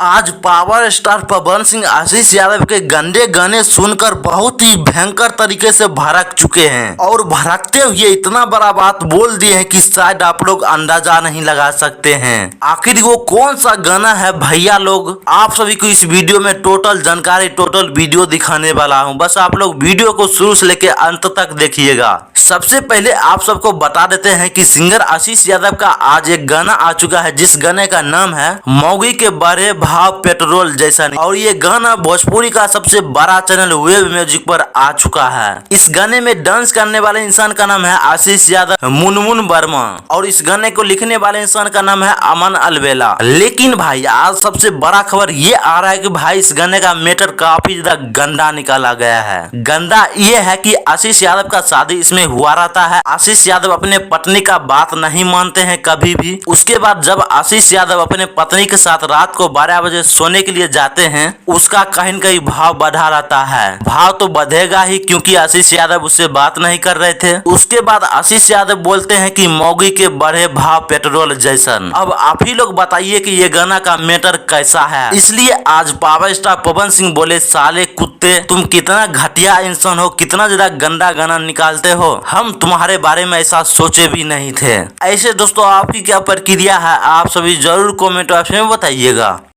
आज power star Pawan Singh आशीष यादव के गंदे गाने सुनकर बहुत ही भयंकर तरीके से भड़क चुके हैं और भड़कते हुए इतना बड़ा बात बोल दिए हैं कि शायद आप लोग अंदाजा नहीं लगा सकते हैं। आखिर वो कौन सा गाना है भैया लोग, आप सभी को इस वीडियो में टोटल जानकारी, टोटल वीडियो दिखाने वाला हूँ। बस आप लोग वीडियो को शुरू से लेकर अंत तक देखिएगा। सबसे पहले आप सबको बता देते हैं कि सिंगर आशीष यादव का आज एक गाना आ चुका है, जिस गाने का नाम है मौगी के बड़े भाव पेट्रोल जैसा नहीं। और ये गाना भोजपुरी का सबसे बड़ा चैनल वेब म्यूजिक पर आ चुका है। इस गाने में डांस करने वाले इंसान का नाम है आशीष यादव मुनमुन वर्मा और इस गाने को लिखने वाले इंसान का नाम है अमन अलवेला। लेकिन भाई आज सबसे बड़ा खबर ये आ रहा है कि भाई इस गाने का मैटर काफी ज्यादा गंदा निकाला गया है। गंदा ये है कि आशीष यादव का शादी इसमें हुआ रहता है। आशीष यादव अपने पत्नी का बात नहीं मानते हैं कभी भी। उसके बाद जब आशीष यादव अपने पत्नी के साथ रात को 12 बजे सोने के लिए जाते हैं, उसका कहीं न कहीं भाव बढ़ा रहता है। भाव तो बढ़ेगा ही क्योंकि आशीष यादव उससे बात नहीं कर रहे थे। उसके बाद आशीष यादव बोलते हैं कि मौगी के बढ़े भाव पेट्रोल जैसन। अब आप ही लोग बताइए कि ये गाना का मैटर कैसा है। इसलिए आज पावर स्टार पवन सिंह बोले, साले कुत्ते तुम कितना घटिया इंसान हो, कितना ज्यादा गंदा गाना निकालते हो, हम तुम्हारे बारे में ऐसा सोचे भी नहीं थे। ऐसे दोस्तों आपकी क्या प्रक्रिया है, आप सभी जरूर कमेंट बॉक्स में बताइएगा।